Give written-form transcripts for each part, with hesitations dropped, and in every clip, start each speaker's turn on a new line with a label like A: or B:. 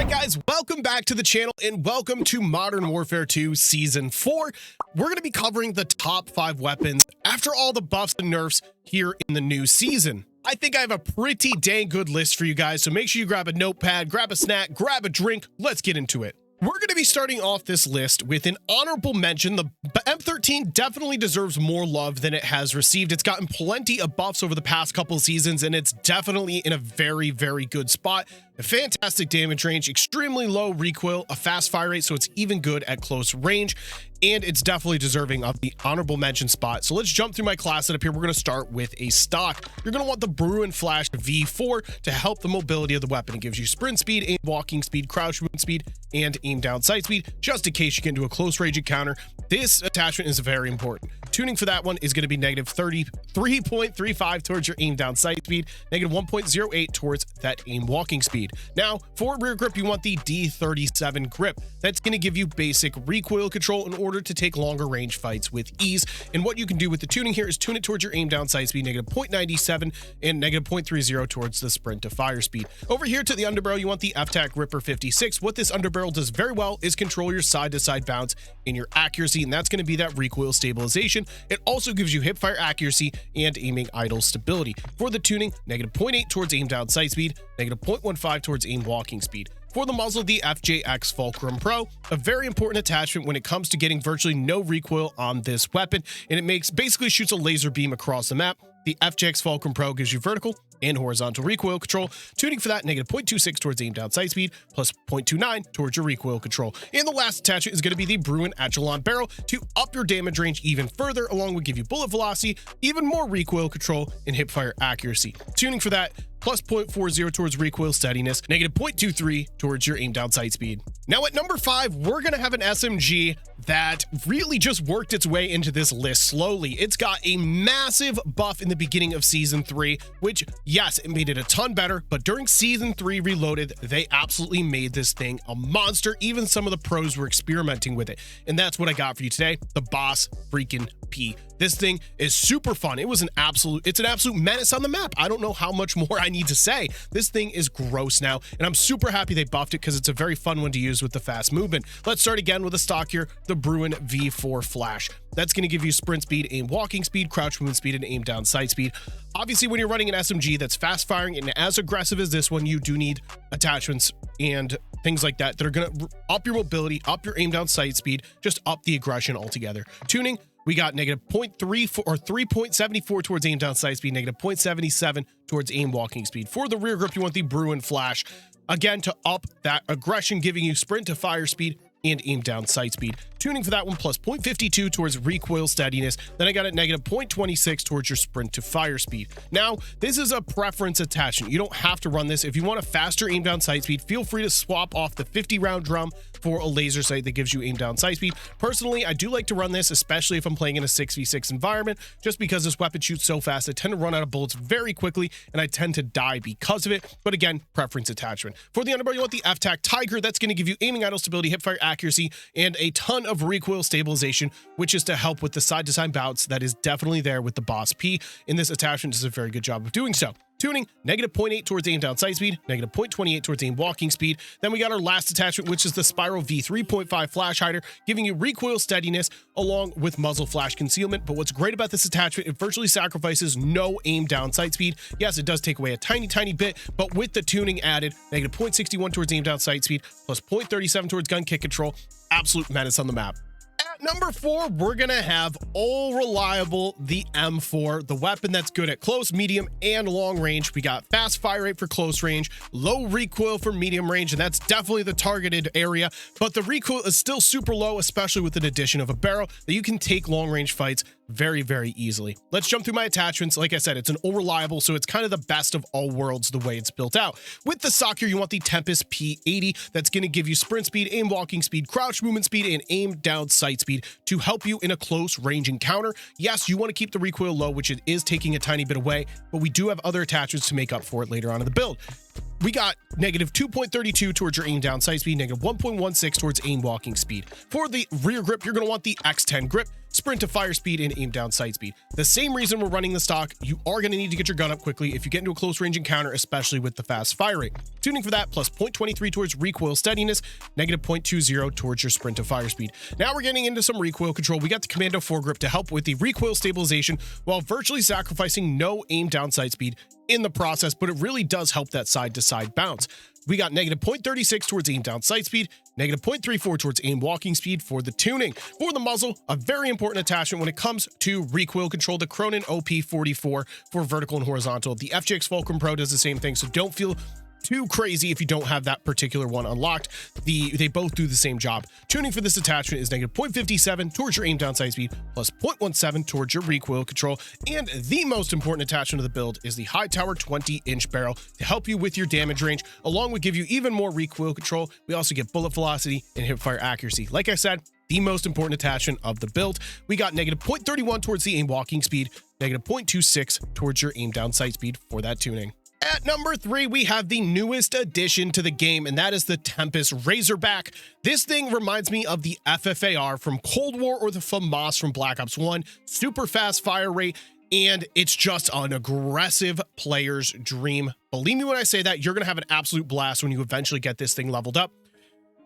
A: right, guys, welcome back to the channel and welcome to Modern Warfare 2 Season 4. We're going to be covering the top 5 weapons after all the buffs and nerfs here in the new season. I think I have a pretty dang good list for you guys, so make sure you grab a notepad, grab a snack, grab a drink. Let's get into it. We're going to be starting off this list with an honorable mention. The M13 definitely deserves more love than it has received. It's gotten plenty of buffs over the past couple of seasons, and it's definitely in a very, very good spot. A fantastic damage range, extremely low recoil, a fast fire rate, so it's even good at close range, and it's definitely deserving of the honorable mention spot. So let's jump through my class setup here. We're going to start with a stock. You're going to want the Bruin Flash V4 to help the mobility of the weapon. It gives you sprint speed, aim walking speed, crouch movement speed, and aim down sight speed, just in case you get into a close range encounter. This attachment is very important. Tuning for that one is going to be negative 33.35 towards your aim down sight speed, negative 1.08 towards that aim walking speed. Now, for rear grip, you want the D37 grip. That's going to give you basic recoil control in order to take longer range fights with ease. And what you can do with the tuning here is tune it towards your aim down sight speed, negative 0.97, and negative 0.30 towards the sprint to fire speed. Over here to the underbarrel, you want the FTAC Ripper 56. What this underbarrel does very well is control your side-to-side bounce and your accuracy, and that's going to be that recoil stabilization. It also gives you hip fire accuracy and aiming idle stability. For the tuning, negative 0.8 towards aim down sight speed, negative 0.15 towards aim walking speed. For the muzzle, the FJX Fulcrum Pro, a very important attachment when it comes to getting virtually no recoil on this weapon, and it basically shoots a laser beam across the map. The FJX Fulcrum Pro gives you vertical and horizontal recoil control. Tuning for that, negative 0.26 towards aim down sight speed, plus 0.29 towards your recoil control. And the last attachment is going to be the Bruin Echelon Barrel to up your damage range even further, along with give you bullet velocity, even more recoil control, and hip fire accuracy. Tuning for that, plus 0.40 towards recoil steadiness, negative 0.23 towards your aim down sight speed. Now at number 5, we're going to have an SMG that really just worked its way into this list slowly. It's got a massive buff in the beginning of Season 3, which, yes, it made it a ton better, but during Season 3 Reloaded, they absolutely made this thing a monster. Even some of the pros were experimenting with it, and that's what I got for you today, the Boss freaking P. This thing is super fun. It's an absolute menace on the map. I don't know how much more I need to say. This thing is gross now, and I'm super happy they buffed it because it's a very fun one to use with the fast movement. Let's start again with a stock here, the Bruin V4 Flash. That's going to give you sprint speed, aim walking speed, crouch movement speed, and aim down sight speed. Obviously, when you're running an SMG that's fast firing and as aggressive as this one, you do need attachments and things like that that are going to up your mobility, up your aim down sight speed, just up the aggression altogether. Tuning, we got negative 0.34 or 3.74 towards aim down sight speed, negative 0.77 towards aim walking speed. For the rear grip, you want the Bruin Flash, again, to up that aggression, giving you sprint to fire speed and aim down sight speed. Tuning for that one, plus 0.52 towards recoil steadiness. Then I got it negative 0.26 towards your sprint to fire speed. Now, this is a preference attachment. You don't have to run this. If you want a faster aim down sight speed, feel free to swap off the 50 round drum for a laser sight that gives you aim down sight speed. Personally, I do like to run this, especially if I'm playing in a 6v6 environment, just because this weapon shoots so fast. I tend to run out of bullets very quickly, and I tend to die because of it. But again, preference attachment. For the underbar, you want the FTAC Tiger. That's going to give you aiming idle stability, hip fire accuracy, and a ton of recoil stabilization, which is to help with the side-to-side bounce that is definitely there with the Boss P. And this attachment does a very good job of doing so. Tuning, negative 0.8 towards aim down sight speed, negative 0.28 towards aim walking speed. Then we got our last attachment, which is the Spiral V3.5 Flash Hider, giving you recoil steadiness along with muzzle flash concealment. But what's great about this attachment, it virtually sacrifices no aim down sight speed. Yes, it does take away a tiny bit, but with the tuning added, negative 0.61 towards aim down sight speed, plus 0.37 towards gun kick control, absolute menace on the map. Number 4, we're gonna have all reliable, the M4, the weapon that's good at close, medium, and long range. We got fast fire rate for close range, low recoil for medium range, and that's definitely the targeted area, but the recoil is still super low, especially with an addition of a barrel that you can take long range fights very, very easily. Let's jump through my attachments. Like I said, it's an all reliable, so it's kind of the best of all worlds the way it's built out. With the stock here, you want the Tempest P80. That's going to give you sprint speed, aim walking speed, crouch movement speed, and aim down sight speed to help you in a close range encounter. Yes, you want to keep the recoil low, which it is taking a tiny bit away, but we do have other attachments to make up for it later on in the build. We got negative 2.32 towards your aim down sight speed, negative 1.16 towards aim walking speed. For the rear grip, you're going to want the X10 grip. sprint to fire speed, and aim down sight speed. The same reason we're running the stock, you are going to need to get your gun up quickly if you get into a close range encounter, especially with the fast fire rate. Tuning for that, plus 0.23 towards recoil steadiness, negative 0.20 towards your sprint to fire speed. Now we're getting into some recoil control. We got the Commando foregrip to help with the recoil stabilization while virtually sacrificing no aim down sight speed in the process, but it really does help that side-to-side bounce. We got negative 0.36 towards aim down sight speed, negative 0.34 towards aim walking speed for the tuning. For the muzzle, a very important attachment when it comes to recoil control, the Cronin OP44 for vertical and horizontal. The FGX Fulcrum Pro does the same thing, so don't feel too crazy if you don't have that particular one unlocked. They both do the same job. Tuning for this attachment is negative 0.57 towards your aim down sight speed, plus 0.17 towards your recoil control. And the most important attachment of the build is the High Tower 20-inch barrel to help you with your damage range, along with give you even more recoil control. We also get bullet velocity and hipfire accuracy. Like I said, the most important attachment of the build. We got negative 0.31 towards the aim walking speed, negative 0.26 towards your aim down sight speed for that tuning. At number 3, we have the newest addition to the game, and that is the Tempest Razorback. This thing reminds me of the FFAR from Cold War or the FAMAS from Black Ops 1. Super fast fire rate, and it's just an aggressive player's dream. Believe me when I say that, you're going to have an absolute blast when you eventually get this thing leveled up.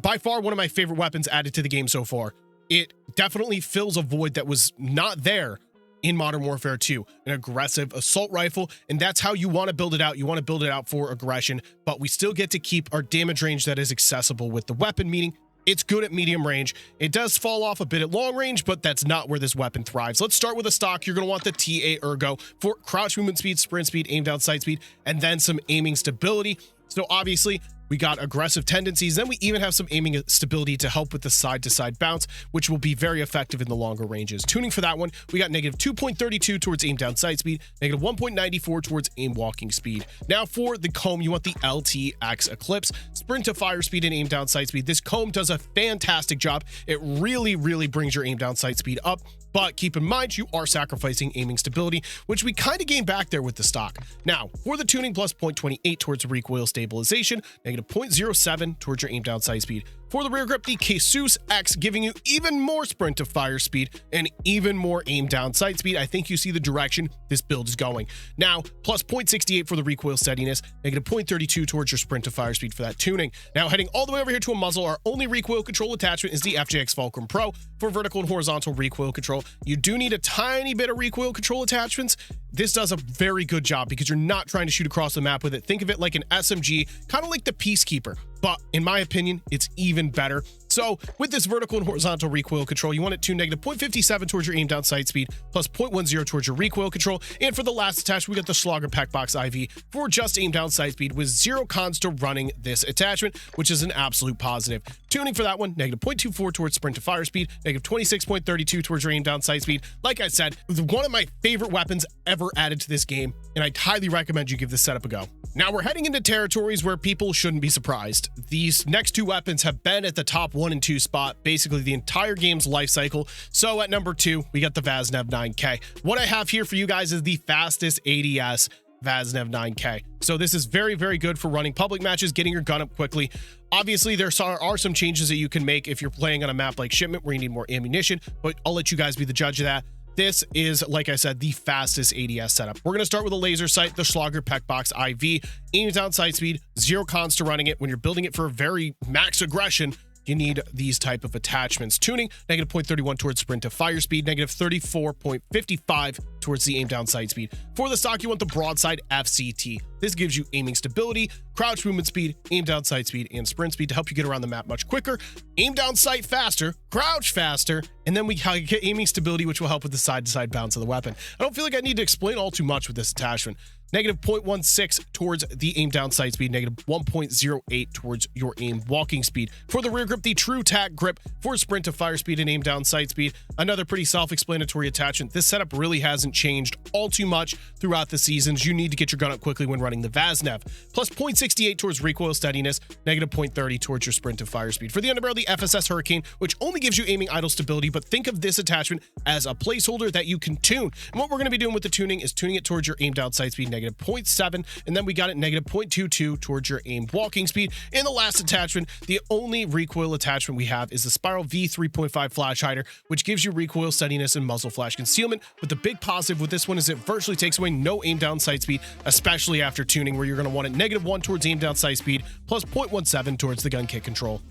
A: By far, one of my favorite weapons added to the game so far. It definitely fills a void that was not there in Modern Warfare 2, an aggressive assault rifle, and that's how you want to build it out. You want to build it out for aggression, but we still get to keep our damage range that is accessible with the weapon, meaning it's good at medium range. It does fall off a bit at long range, but that's not where this weapon thrives. Let's start with a stock. You're going to want the TA Ergo for crouch movement speed, sprint speed, aim down sight speed, and then some aiming stability. So obviously, we got aggressive tendencies. Then we even have some aiming stability to help with the side-to-side bounce, which will be very effective in the longer ranges. Tuning for that one, we got negative 2.32 towards aim down sight speed, negative 1.94 towards aim walking speed. Now for the comb, you want the LTX Eclipse, sprint to fire speed and aim down sight speed. This comb does a fantastic job. It really brings your aim down sight speed up. But keep in mind, you are sacrificing aiming stability, which we kind of gained back there with the stock. Now, for the tuning, plus 0.28 towards recoil stabilization, negative 0.07 towards your aim down sight speed. For the rear grip, the Casus X, giving you even more sprint to fire speed and even more aim down sight speed. I think you see the direction this build is going. Now, plus 0.68 for the recoil steadiness, negative 0.32 towards your sprint to fire speed for that tuning. Now, heading all the way over here to a muzzle, our only recoil control attachment is the FJX Fulcrum Pro for vertical and horizontal recoil control. You do need a tiny bit of recoil control attachments. This does a very good job because you're not trying to shoot across the map with it. Think of it like an SMG, kind of like the Peacekeeper, but in my opinion, it's even better. So with this vertical and horizontal recoil control, you want it to negative 0.57 towards your aim down sight speed, plus 0.10 towards your recoil control. And for the last attachment, we got the Slogger Packbox IV for just aim down sight speed with 0 cons to running this attachment, which is an absolute positive. Tuning for that one, negative 0.24 towards sprint to fire speed, negative 26.32 towards your aim down sight speed. Like I said, one of my favorite weapons ever added to this game, and I'd highly recommend you give this setup a go. Now we're heading into territories where people shouldn't be surprised. These next two weapons have been at the top 1 and 2 spot basically the entire game's life cycle. So at number 2, we got the Vaznev 9K. What I have here for you guys is the fastest ADS Vaznev 9K. So this is very good for running public matches, getting your gun up quickly. Obviously, there are some changes that you can make if you're playing on a map like Shipment where you need more ammunition, but I'll let you guys be the judge of that. This is, like I said, the fastest ADS setup. We're going to start with a laser sight, the Schlager Packbox IV. Aim down sight speed, 0 cons to running it. When you're building it for a very max aggression, you need these type of attachments. Tuning, negative 0.31 towards sprint to fire speed, negative 34.55 towards the aim down sight speed. For the stock, you want the broadside FCT. This gives you aiming stability, crouch movement speed, aim down sight speed, and sprint speed to help you get around the map much quicker. Aim down sight faster, crouch faster, and then we get aiming stability, which will help with the side-to-side bounce of the weapon. I don't feel like I need to explain all too much with this attachment. Negative 0.16 towards the aim down sight speed, negative 1.08 towards your aim walking speed. For the rear grip, the True Tack grip for sprint to fire speed and aim down sight speed. Another pretty self-explanatory attachment. This setup really hasn't changed all too much throughout the seasons. You need to get your gun up quickly when running the Vaznev. Plus 0.68 towards recoil steadiness, negative 0.30 towards your sprint to fire speed. For the underbarrel, the FSS Hurricane, which only gives you aiming idle stability, but think of this attachment as a placeholder that you can tune. And what we're going to be doing with the tuning is tuning it towards your aim down sight speed, negative negative 0.7, and then we got it negative 0.22 towards your aim walking speed. In the last attachment, the only recoil attachment we have is the Spiral V 3.5 flash hider, which gives you recoil steadiness and muzzle flash concealment. But the big positive with this one is it virtually takes away no aim down sight speed, especially after tuning, where you're going to want it -1 towards aim down sight speed, plus 0.17 towards the gun kick control.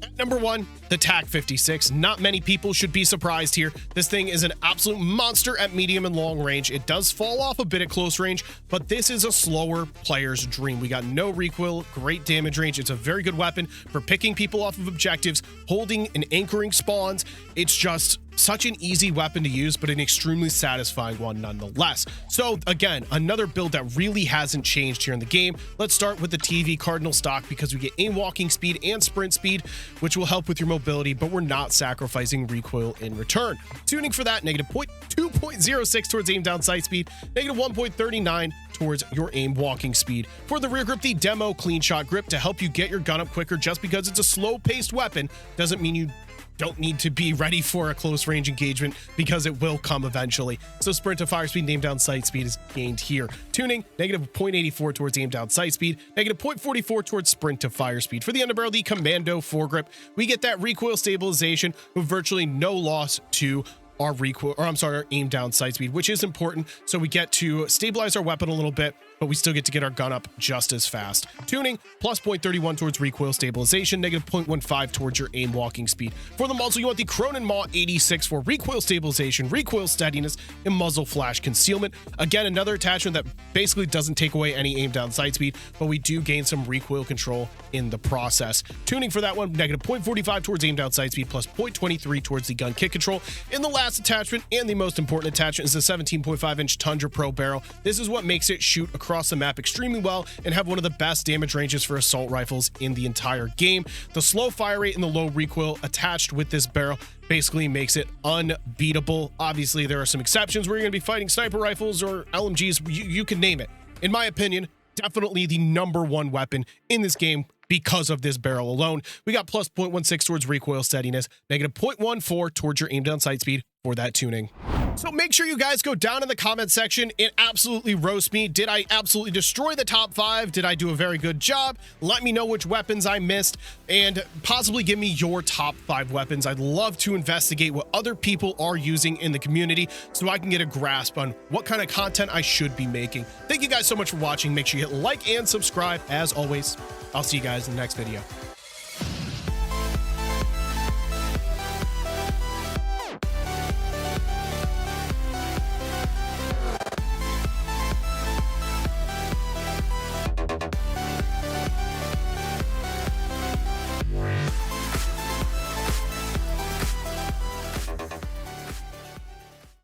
A: At number 1, the TAC 56. Not many people should be surprised here. This thing is an absolute monster at medium and long range. It does fall off a bit at close range, but this is a slower player's dream. We got no recoil, great damage range. It's a very good weapon for picking people off of objectives, holding and anchoring spawns. It's just such an easy weapon to use, but an extremely satisfying one nonetheless. So again, another build that really hasn't changed here in the game. Let's start with the TV Cardinal stock, because we get aim walking speed and sprint speed, which will help with your mobility, but we're not sacrificing recoil in return. Tuning for that, negative 2.06 towards aim down sight speed, negative 1.39 towards your aim walking speed. For the rear grip, the Demo Clean Shot Grip to help you get your gun up quicker. Just because it's a slow-paced weapon doesn't mean you don't need to be ready for a close range engagement, because it will come eventually. So sprint to fire speed and aim down sight speed is gained here. Tuning, negative 0.84 towards aim down sight speed, negative 0.44 towards sprint to fire speed. For the underbarrel, the Commando foregrip, we get that recoil stabilization with virtually no loss to our recoil, or I'm sorry, our aim down sight speed, which is important. So we get to stabilize our weapon a little bit, but we still get to get our gun up just as fast. Tuning, plus 0.31 towards recoil stabilization, negative 0.15 towards your aim walking speed. For the muzzle, you want the Cronin Maw 86 for recoil stabilization, recoil steadiness, and muzzle flash concealment. Again, another attachment that basically doesn't take away any aim down sight speed, but we do gain some recoil control in the process. Tuning for that one, negative 0.45 towards aim down sight speed, plus 0.23 towards the gun kick control. In the last attachment, and the most important attachment, is the 17.5-inch Tundra Pro barrel. This is what makes it shoot across the map extremely well and have one of the best damage ranges for assault rifles in the entire game. The slow fire rate and the low recoil attached with this barrel basically makes it unbeatable. Obviously, there are some exceptions where you're going to be fighting sniper rifles or LMGs, you can name it. In my opinion, definitely the #1 weapon in this game because of this barrel alone. We got plus 0.16 towards recoil steadiness, negative 0.14 towards your aim down sight speed for that tuning. So make sure you guys go down in the comment section and absolutely roast me. Did I absolutely destroy the top 5? Did I do a very good job? Let me know which weapons I missed, and possibly give me your top 5 weapons. I'd love to investigate what other people are using in the community so I can get a grasp on what kind of content I should be making. Thank you guys so much for watching. Make sure you hit like and subscribe. As always, I'll see you guys in the next video.